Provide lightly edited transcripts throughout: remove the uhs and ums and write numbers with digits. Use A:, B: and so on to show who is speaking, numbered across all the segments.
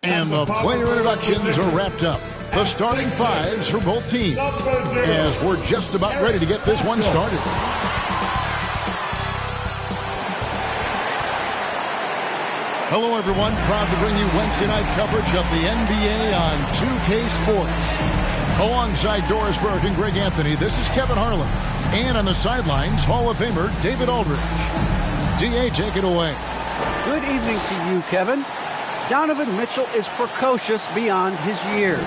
A: And the player introductions are wrapped up. The starting fives for both teams as we're just about ready to get this one started. Hello, everyone. Proud to bring you Wednesday night coverage of the NBA on 2K Sports. Alongside Doris Burke and Greg Anthony, this is Kevin Harlan. And on the sidelines, Hall of Famer David Aldridge. D.A., take it away.
B: Good evening to you, Kevin. Donovan Mitchell is precocious beyond his years.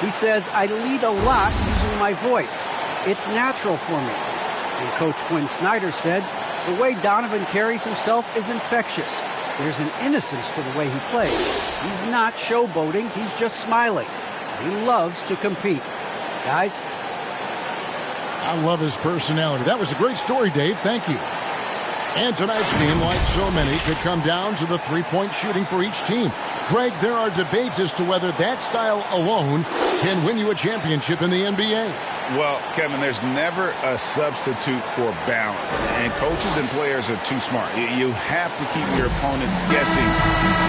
B: He says, I lead a lot using my voice. It's natural for me. And Coach Quinn Snyder said, the way Donovan carries himself is infectious. There's an innocence to the way he plays. He's not showboating, he's just smiling. He loves to compete. Guys?
A: I love his personality. That was a great story, Dave. Thank you. And tonight's game, like so many, could come down to the three-point shooting for each team. Greg, there are debates as to whether that style alone can win you a championship in the NBA.
C: Well, Kevin, there's never a substitute for balance. And coaches and players are too smart. You have to keep your opponents guessing.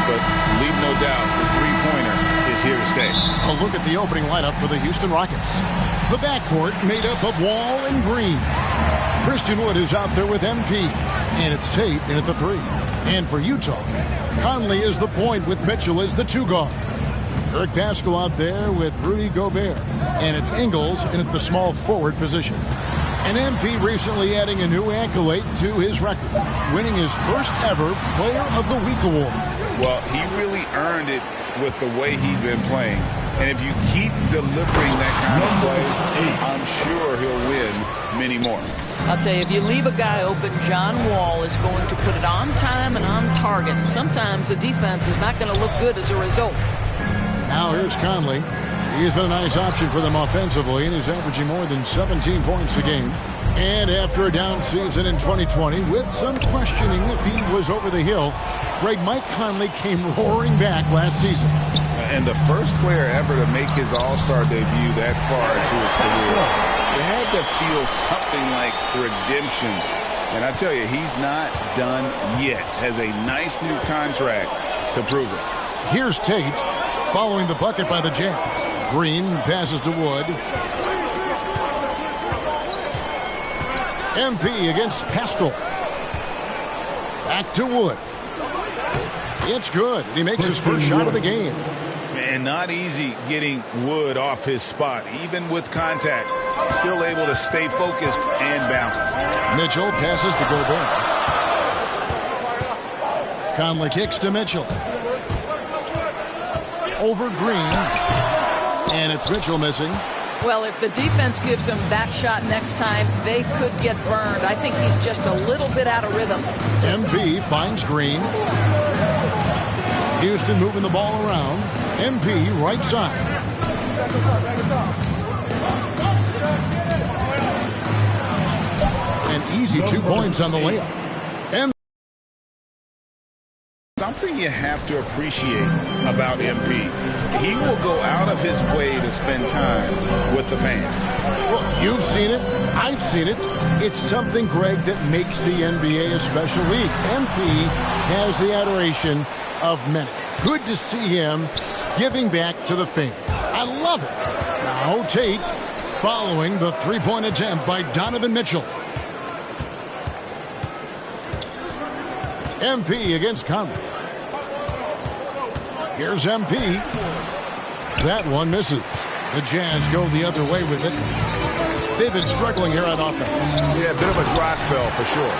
C: But leave no doubt, the three-pointer is here to stay.
A: A look at the opening lineup for the Houston Rockets. The backcourt made up of Wall and Green. Christian Wood is out there with MP. And it's Tate in at the three. And for Utah, Conley is the point with Mitchell as the two guard. Kirk Pascal out there with Rudy Gobert. And it's Ingles in at the small forward position. And MP recently adding a new accolade to his record, winning his first ever Player of the Week award.
C: Well, he really earned it with the way he's been playing. And if you keep delivering that kind of play, I'm sure he'll win many more.
D: I'll tell you, if you leave a guy open, John Wall is going to put it on time and on target. And sometimes the defense is not going to look good as a result.
A: Now here's Conley. He's been a nice option for them offensively, and he's averaging more than 17 points a game. And after a down season in 2020, with some questioning if he was over the hill, Mike Conley came roaring back last season.
C: And the first player ever to make his All-Star debut that far into his career. It had to feel something like redemption. And I tell you, he's not done yet. Has a nice new contract to prove it.
A: Here's Tate following the bucket by the Jazz. Green passes to Wood. MP against Pascal. Back to Wood. It's good. He makes his first shot of the game.
C: And not easy getting Wood off his spot. Even with contact, still able to stay focused and balanced.
A: Mitchell passes to Gobert. Conley kicks to Mitchell. Over Green. And it's Mitchell missing.
D: Well, if the defense gives him that shot next time, they could get burned. I think he's just a little bit out of rhythm.
A: MP finds Green. Houston moving the ball around. MP right side. An easy 2 points on the layup.
C: Something you have to appreciate about MP. He will go out of his way to spend time with the fans.
A: Well, you've seen it. I've seen it. It's something, Greg, that makes the NBA a special league. MP has the adoration of many. Good to see him giving back to the fans. I love it. Now Tate following the three-point attempt by Donovan Mitchell. MP against Conley. Here's MP. That one misses. The Jazz go the other way with it. They've been struggling here on offense.
C: Yeah, a bit of a dry spell for sure.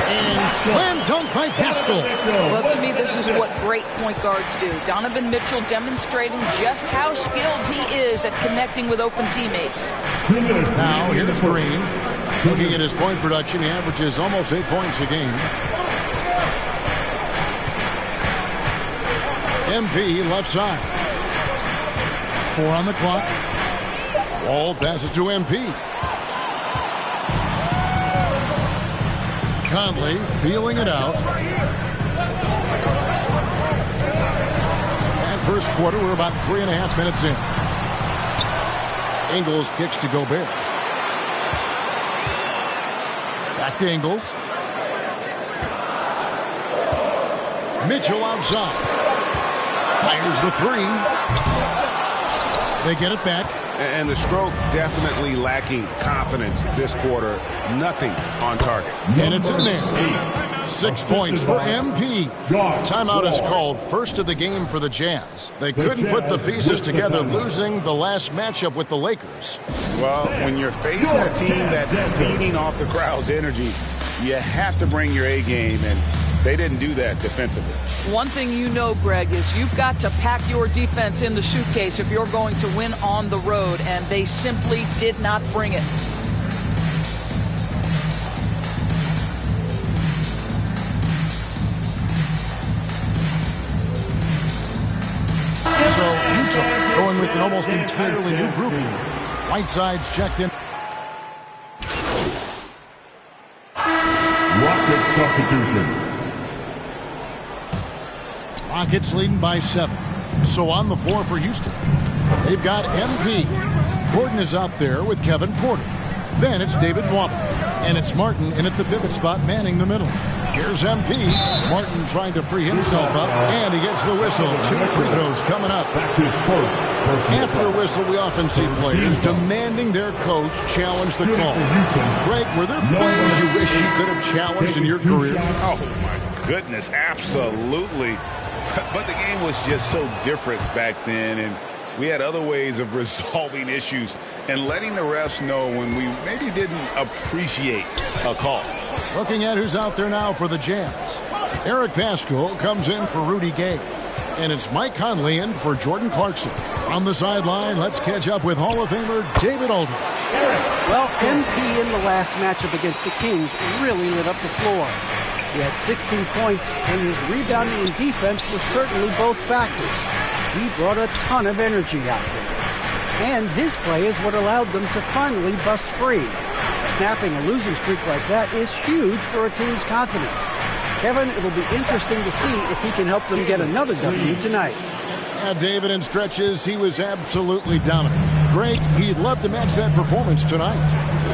A: And slam dunk by Pascal.
D: Well, to me, this is what great point guards do. Donovan Mitchell demonstrating just how skilled he is at connecting with open teammates.
A: Now here's Green. Looking at his point production, he averages almost 8 points a game. MP left side. 4 on the clock. Wall passes to MP. Conley feeling it out. And first quarter, we're about 3.5 minutes in. Ingles kicks to Gobert. Back to Ingles. Mitchell outside. Fires the three. They get it back.
C: And the stroke definitely lacking confidence this quarter. Nothing on target.
A: And it's in there. 6 points for MP. Timeout is called, first of the game for the Jazz. They couldn't put the pieces together, losing the last matchup with the Lakers.
C: Well, when you're facing a team that's feeding off the crowd's energy, you have to bring your A game, and they didn't do that defensively.
D: One thing you know, Greg, is you've got to pack your defense in the suitcase if you're going to win on the road, and they simply did not bring it.
A: So Utah going with an almost entirely new grouping. Whiteside's checked in.
E: Rocket substitution.
A: Rockets leading by 7. So on the floor for Houston, they've got MP. Gordon is out there with Kevin Porter. Then it's David Wabble. And it's Martin in at the pivot spot manning the middle. Here's MP. Martin trying to free himself up. And he gets the whistle. 2 free throws coming up. After a whistle, we often see players demanding their coach challenge the call. Greg, were there plays you wish you could have challenged in your career?
C: Oh, my goodness, absolutely. But the game was just so different back then, and we had other ways of resolving issues and letting the refs know when we maybe didn't appreciate a call.
A: Looking at who's out there now for the Jazz. Eric Pascal comes in for Rudy Gay. And it's Mike Conley in for Jordan Clarkson. On the sideline, let's catch up with Hall of Famer David Aldridge.
B: Well, MP in the last matchup against the Kings really lit up the floor. He had 16 points, and his rebounding and defense were certainly both factors. He brought a ton of energy out there. And his play is what allowed them to finally bust free. Snapping a losing streak like that is huge for a team's confidence. Kevin, it'll be interesting to see if he can help them get another W tonight.
A: Yeah, David, in stretches, he was absolutely dominant. Greg, he'd love to match that performance tonight.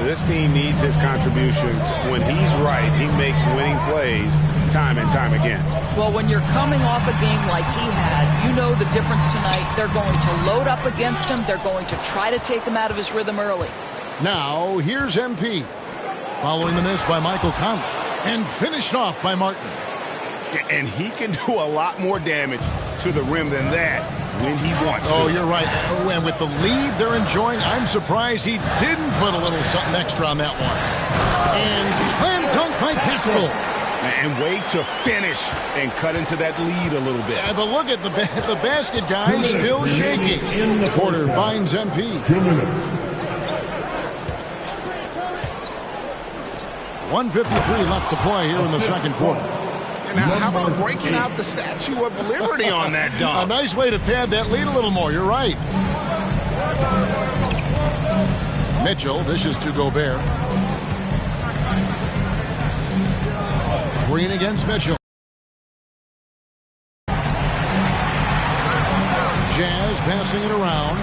C: This team needs his contributions. When he's right, he makes winning plays time and time again.
D: Well, when you're coming off a game like he had, you know the difference tonight. They're going to load up against him. They're going to try to take him out of his rhythm early.
A: Now, here's MP. Following the miss by Michael Conley. And finished off by Martin.
C: And he can do a lot more damage to the rim than that when he wants to.
A: Oh, you're right. Oh, and with the lead they're enjoying, I'm surprised he didn't put a little something extra on that one. And slam dunk by Pascal.
C: And wait to finish and cut into that lead a little bit.
A: Yeah, but look at the basket guy still shaking. Porter finds MP.
E: 2 minutes.
A: 1:53 left to play here in the second quarter.
C: Now, how about breaking out the Statue of Liberty on that dunk?
A: A nice way to pad that lead a little more. You're right. Mitchell dishes to Gobert. Green against Mitchell. Jazz passing it around.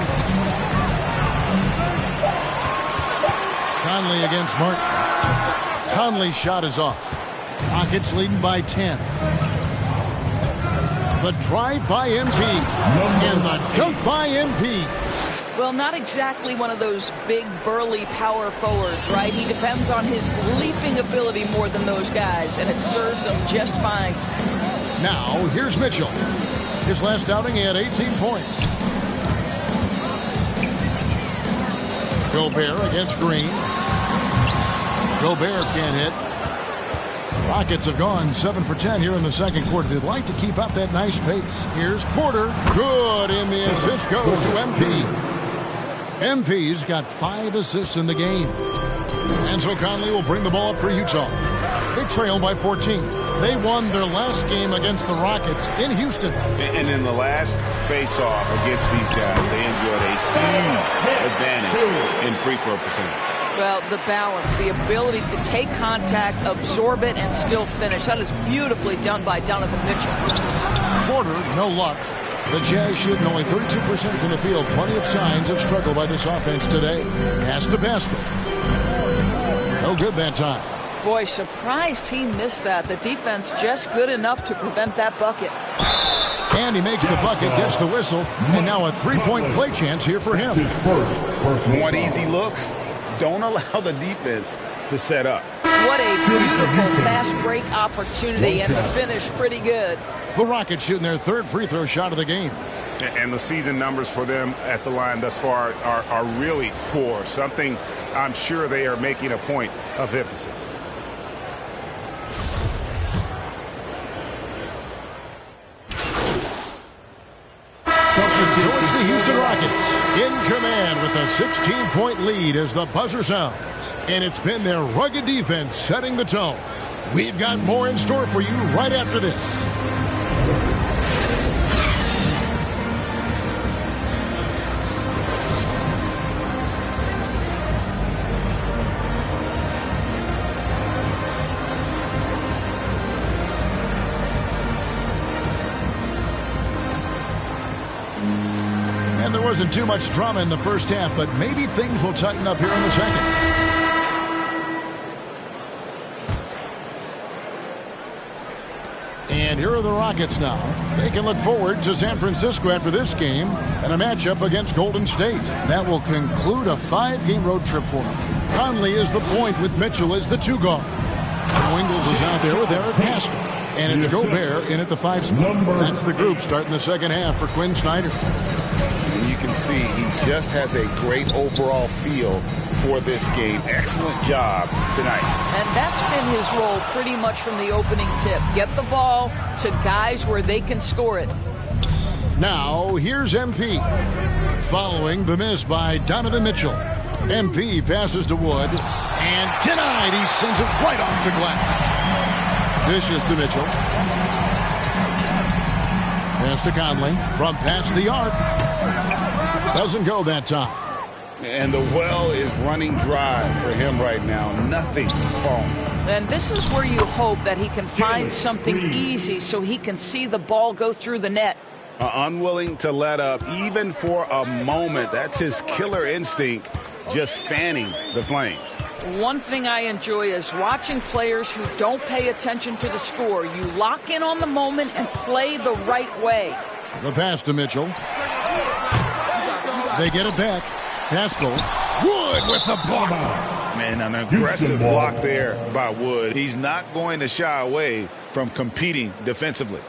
A: Conley against Martin. Conley's shot is off. Rockets leading by 10. The drive by MP. And the dunk by MP.
D: Well, not exactly one of those big, burly power forwards, right? He depends on his leaping ability more than those guys, and it serves him just fine.
A: Now, here's Mitchell. His last outing, he had 18 points. Gobert against Green. Gobert can't hit. Rockets have gone 7 for 10 here in the second quarter. They'd like to keep up that nice pace. Here's Porter. Good, and the assist goes to MP. MP's got 5 assists in the game. And so Conley will bring the ball up for Utah. They trail by 14. They won their last game against the Rockets in Houston.
C: And in the last face-off against these guys, they enjoyed a huge advantage in free throw percentage.
D: Well, the balance, the ability to take contact, absorb it, and still finish. That is beautifully done by Donovan Mitchell.
A: Porter, no luck. The Jazz shooting only 32% from the field. Plenty of signs of struggle by this offense today. Pass to Pascal. No good that time.
D: Boy, surprised he missed that. The defense just good enough to prevent that bucket.
A: And he makes the bucket, gets the whistle, and now a three-point play chance here for him.
C: Want easy looks? Don't allow the defense to set up.
D: What a beautiful fast break opportunity, and the finish pretty good.
A: The Rockets shooting their third free throw shot of the game.
C: And the season numbers for them at the line thus far are really poor. Something I'm sure they are making a point of emphasis.
A: So it's the Houston Rockets in command with a 16-point lead as the buzzer sounds. And it's been their rugged defense setting the tone. We've got more in store for you right after this. And there wasn't too much drama in the first half, but maybe things will tighten up here in the second. And here are the Rockets now. They can look forward to San Francisco after this game and a matchup against Golden State. That will conclude a 5-game road trip for them. Conley is the point with Mitchell as the 2 guard. Ingles is out there with Eric Pascal. And it's Gobert in at the 5 spot. That's the group starting the second half for Quinn Snyder.
C: And you can see he just has a great overall feel for this game. Excellent job tonight.
D: And that's been his role pretty much from the opening tip. Get the ball to guys where they can score it.
A: Now, here's MP. Following the miss by Donovan Mitchell. MP passes to Wood. And denied. He sends it right off the glass. Dishes to Mitchell. Pass to Conley. From past the arc. Doesn't go that time.
C: And the well is running dry for him right now. Nothing falling.
D: And this is where you hope that he can find something easy so he can see the ball go through the net.
C: Unwilling to let up even for a moment. That's his killer instinct, just fanning the flames.
D: One thing I enjoy is watching players who don't pay attention to the score. You lock in on the moment and play the right way.
A: The pass to Mitchell. They get it back. Pascal. Wood with the block.
C: Man, an aggressive block there by Wood. He's not going to shy away from competing defensively.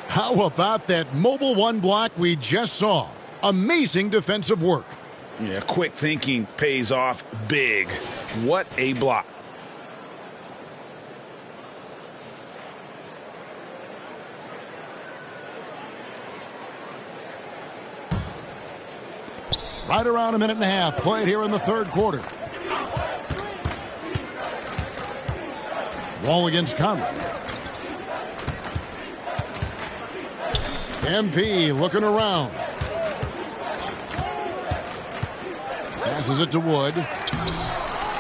A: How about that mobile 1 block we just saw? Amazing defensive work.
C: Yeah, quick thinking pays off big. What a block.
A: Right around a minute and a half played here in the third quarter. Wall against Conley. MP looking around. Passes it to Wood.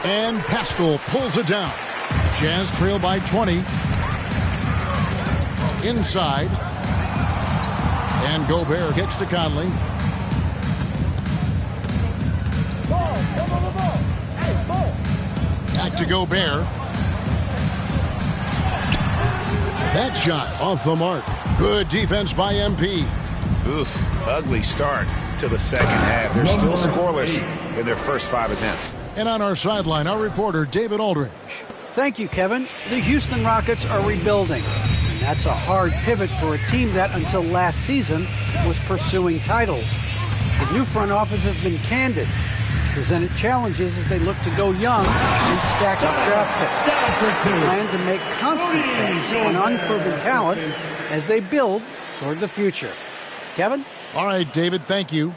A: And Pascal pulls it down. Jazz trail by 20. Inside. And Gobert kicks to Conley. Back to Gobert. That shot off the mark. Good defense by MP.
C: Oof, ugly start to the second half. They're still scoreless in their first 5 attempts.
A: And on our sideline, our reporter, David Aldridge.
B: Thank you, Kevin. The Houston Rockets are rebuilding. And that's a hard pivot for a team that, until last season, was pursuing titles. The new front office has been candid. It's presented challenges as they look to go young and stack up draft picks. They plan to make constant bets on unproven talent as they build toward the future. Kevin?
A: All right, David, thank you.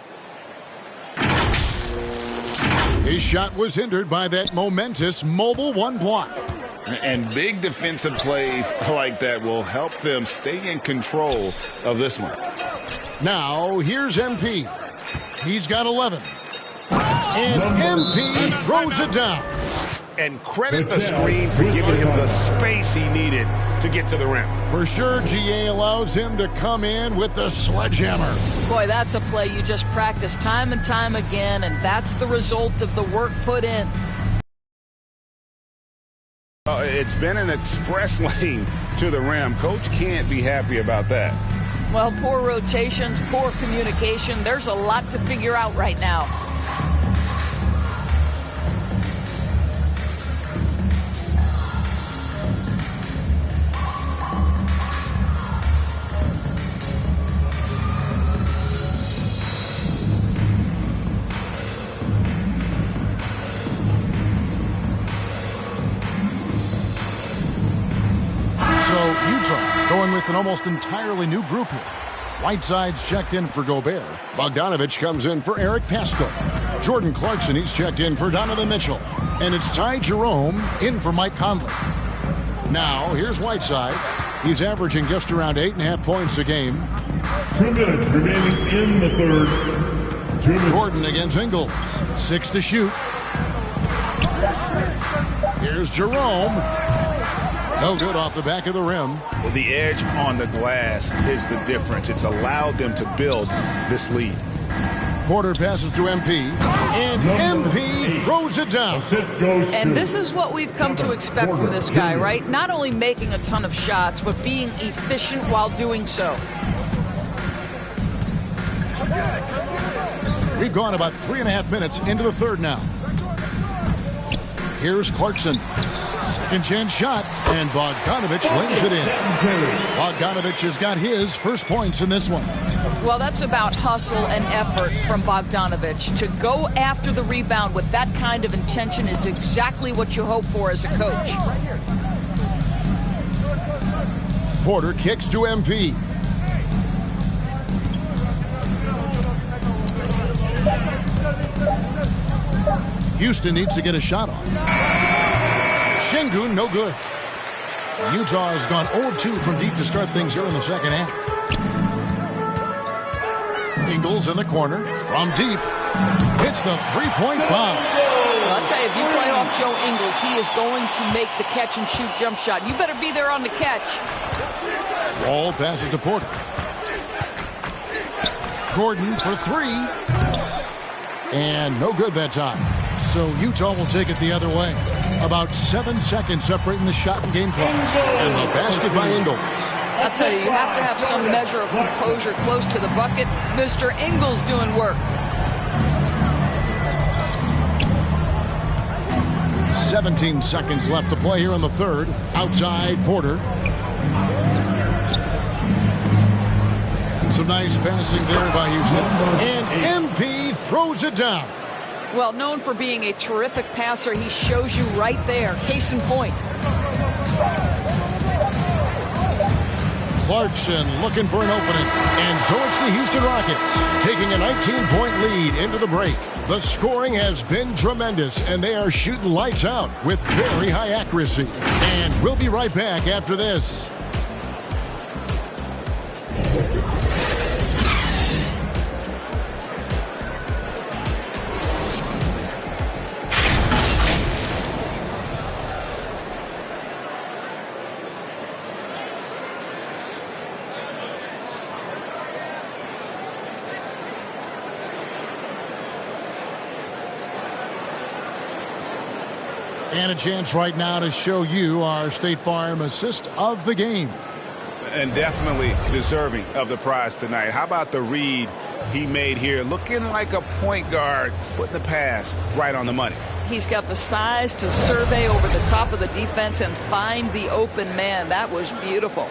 A: His shot was hindered by that momentous mobile 1 block.
C: And big defensive plays like that will help them stay in control of this one.
A: Now, here's MP. He's got 11. And MP throws it down.
C: And credit the screen for giving him the space he needed to get to the rim.
A: For sure, GA allows him to come in with the sledgehammer.
D: Boy, that's a play you just practice time and time again, and that's the result of the work put in.
C: It's been an express lane to the rim. Coach can't be happy about that.
D: Well, poor rotations, poor communication. There's a lot to figure out right now.
A: Utah going with an almost entirely new group here. Whiteside's checked in for Gobert. Bogdanovich comes in for Eric Pascal. Jordan Clarkson, he's checked in for Donovan Mitchell. And it's Ty Jerome in for Mike Conley. Now, here's Whiteside. He's averaging just around 8.5 points a game.
E: 2 minutes remaining in the third. 2 minutes.
A: Gordon against Ingles. 6 to shoot. Here's Jerome. No good off the back of the rim.
C: The edge on the glass is the difference. It's allowed them to build this lead.
A: Porter passes to MP, and MP throws it down.
D: And this is what we've come to expect from this guy, right? Not only making a ton of shots, but being efficient while doing so.
A: We've gone about 3.5 minutes into the third now. Here's Clarkson. Second chance shot, and Bogdanovich lays it in. Bogdanovich has got his first points in this one.
D: Well, that's about hustle and effort from Bogdanovich. To go after the rebound with that kind of intention is exactly what you hope for as a coach.
A: Porter kicks to MP. Houston needs to get a shot off. Şengün, no good. Utah has gone 0-2 from deep to start things here in the second half. Ingles in the corner from deep. Hits the three-point bomb.
D: Well, I'll tell you, if you play off Joe Ingles, he is going to make the catch-and-shoot jump shot. You better be there on the catch.
A: Wall passes to Porter. Gordon for three. And no good that time. So Utah will take it the other way. About 7 seconds separating the shot and game clocks. And the basket by Ingles.
D: I'll tell you, you have to have some measure of composure close to the bucket. Mr. Ingles doing work.
A: 17 seconds left to play here in the third. Outside Porter. And some nice passing there by Houston. And MP throws it down.
D: Well, known for being a terrific passer, he shows you right there. Case in point.
A: Clarkson looking for an opening. And so it's the Houston Rockets taking a 19-point lead into the break. The scoring has been tremendous, and they are shooting lights out with very high accuracy. And we'll be right back after this. And a chance right now to show you our State Farm assist of the game.
C: And definitely deserving of the prize tonight. How about the read he made here? Looking like a point guard, putting the pass right on the money.
D: He's got the size to survey over the top of the defense and find the open man. That was beautiful.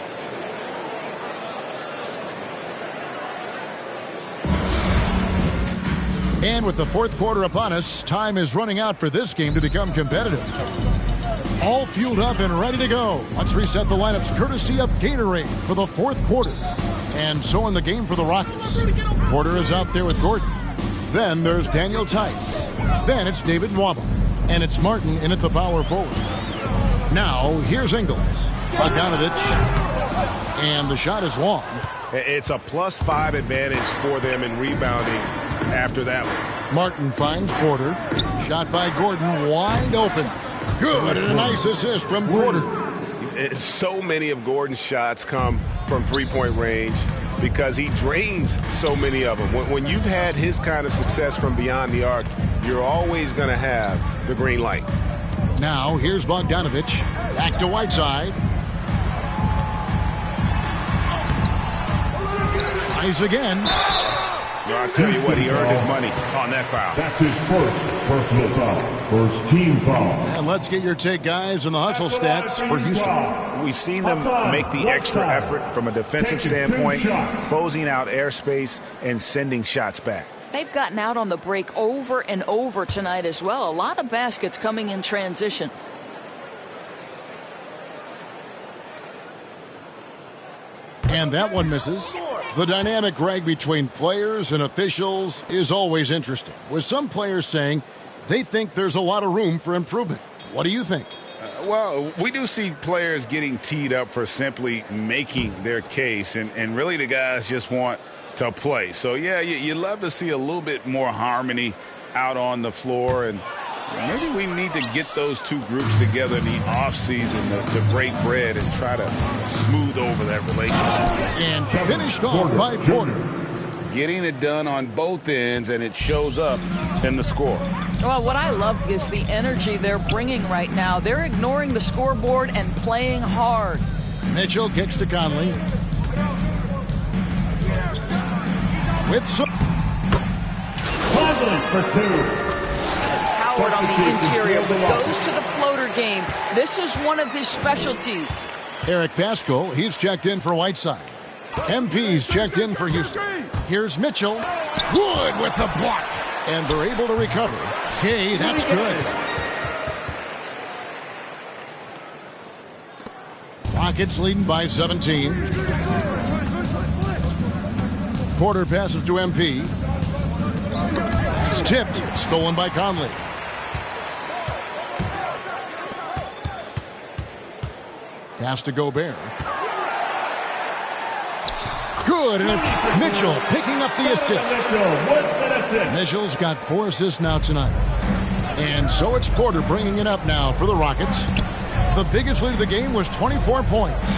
A: And with the fourth quarter upon us, time is running out for this game to become competitive. All fueled up and ready to go. Let's reset the lineups courtesy of Gatorade for the fourth quarter. And so in the game for the Rockets. Porter is out there with Gordon. Then there's Daniel Tice. Then it's David Nwaba. And it's Martin in at the power forward. Now here's Ingles. Bogdanovich. And the shot is long.
C: It's a +5 advantage for them in rebounding after that one.
A: Martin finds Porter. Shot by Gordon, wide open. Good, and a nice assist from Porter.
C: So many of Gordon's shots come from three-point range because he drains so many of them. When you've had his kind of success from beyond the arc, you're always going to have the green light.
A: Now here's Bogdanovich. Back to Whiteside. Tries again.
C: Well, I'll tell you what, he earned his money on that foul.
E: That's his first personal foul. First team foul.
A: And let's get your take, guys, on the hustle stats for Houston.
C: We've seen them make the extra effort from a defensive standpoint, closing out airspace and sending shots back.
D: They've gotten out on the break over and over tonight as well. A lot of baskets coming in transition.
A: And that one misses. The dynamic, Greg, between players and officials is always interesting, with some players saying they think there's a lot of room for improvement. What do you think?
C: Well, we do see players getting teed up for simply making their case, and really the guys just want to play. So, yeah, you love to see a little bit more harmony out on the floor, and maybe we need to get those two groups together in the offseason to break bread and try to smooth over that relationship.
A: And finished off by Porter.
C: Getting it done on both ends, and it shows up in the score.
D: Well, what I love is the energy they're bringing right now. They're ignoring the scoreboard and playing hard.
A: Mitchell kicks to Conley. With some...
E: Conley for two.
D: Howard on the interior goes to the floater game. This is one of his specialties.
A: Eric Pascal, he's checked in for Whiteside. MP's checked in for Houston. Here's Mitchell. Wood with the block. And they're able to recover. Hey, that's good. Rockets leading by 17. Porter passes to MP. It's tipped. Stolen by Conley. Pass to Gobert. Good, and it's Mitchell picking up the assist. Mitchell's got 4 assists now tonight. And so it's Porter bringing it up now for the Rockets. The biggest lead of the game was 24 points.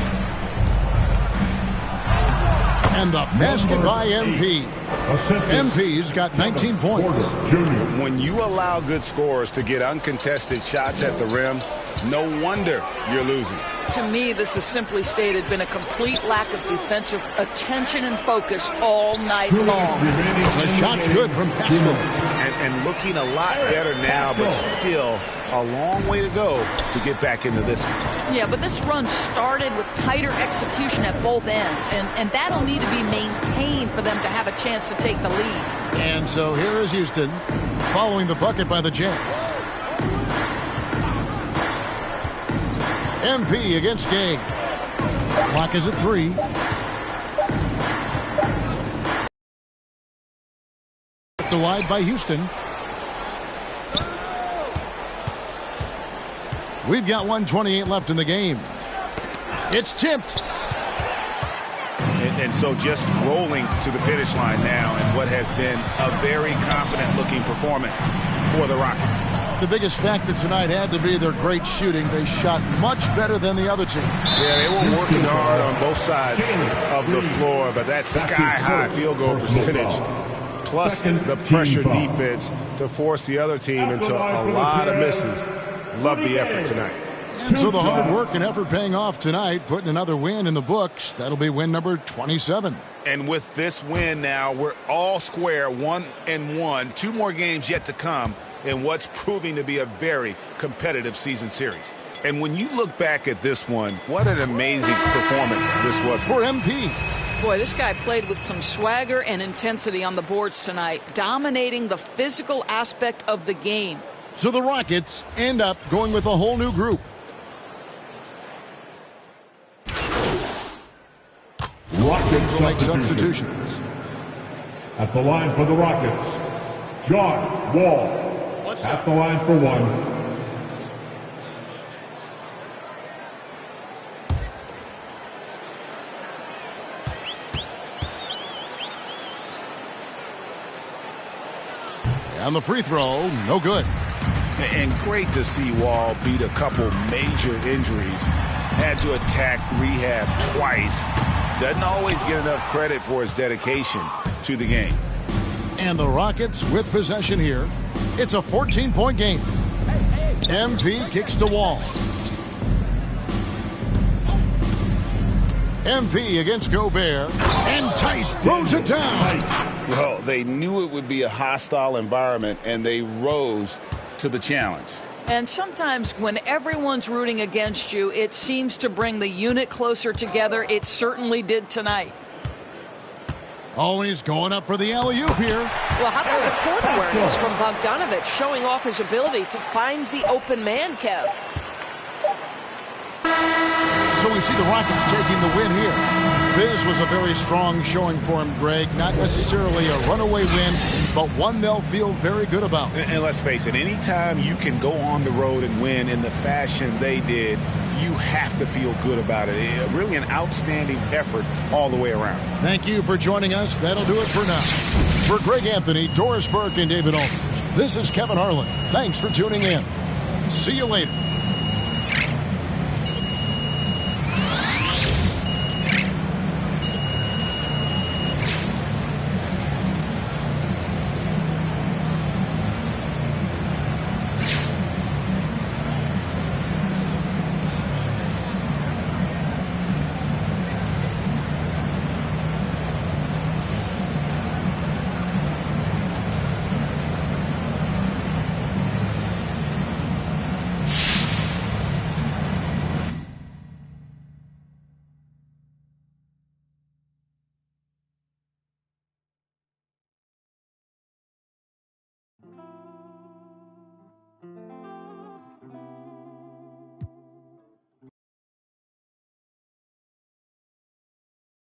A: And the basket by MP. MP's got 19 points.
C: When you allow good scorers to get uncontested shots at the rim, no wonder you're losing.
D: To me, this is simply stated been a complete lack of defensive attention and focus all night long.
A: The shot's good from Pascal.
C: And looking a lot better now, but still a long way to go to get back into this one.
D: Yeah, but this run started with tighter execution at both ends, and that'll need to be maintained for them to have a chance to take the lead.
A: And so here is Houston following the bucket by the Jazz. MP against Gay. Clock is at 3. The wide by Houston. We've got 1:28 left in the game. It's tipped.
C: And so just rolling to the finish line now in what has been a very confident-looking performance for the Rockets.
A: The biggest factor tonight had to be their great shooting. They shot much better than the other team.
C: Yeah, they were working hard on both sides of the floor, but that sky-high field goal percentage plus the pressure defense to force the other team into a lot of misses. Love the effort tonight.
A: And so the hard work and effort paying off tonight, putting another win in the books. That'll be win number 27.
C: And with this win now, we're all square, 1-1. 2 more games yet to come in what's proving to be a very competitive season series. And when you look back at this one, what an amazing performance this was for
A: MP.
D: Boy, this guy played with some swagger and intensity on the boards tonight, dominating the physical aspect of the game.
A: So the Rockets end up going with a whole new group.
E: Rockets
A: Like substitutions.
E: At the line for the Rockets, John Wall. At the line for 1.
A: And the free throw, no good.
C: And great to see Wall beat a couple major injuries. Had to attack rehab twice. Doesn't always get enough credit for his dedication to the game.
A: And the Rockets with possession here. It's a 14-point game. MP kicks to Wall. MP against Gobert. And Tice throws it down.
C: Well, they knew it would be a hostile environment, and they rose to the challenge.
D: And sometimes when everyone's rooting against you, it seems to bring the unit closer together. It certainly did tonight.
A: Always going up for the alley-oop here.
F: Well, how about the court awareness from Bogdanovic, showing off his ability to find the open man, Kev?
A: So we see the Rockets taking the win here. This was a very strong showing for him, Greg. Not necessarily a runaway win, but one they'll feel very good about.
C: And let's face it, anytime you can go on the road and win in the fashion they did, you have to feel good about it. Really an outstanding effort all the way around.
A: Thank you for joining us. That'll do it for now. For Greg Anthony, Doris Burke, and David Aldridge, this is Kevin Harlan. Thanks for tuning in. See you later.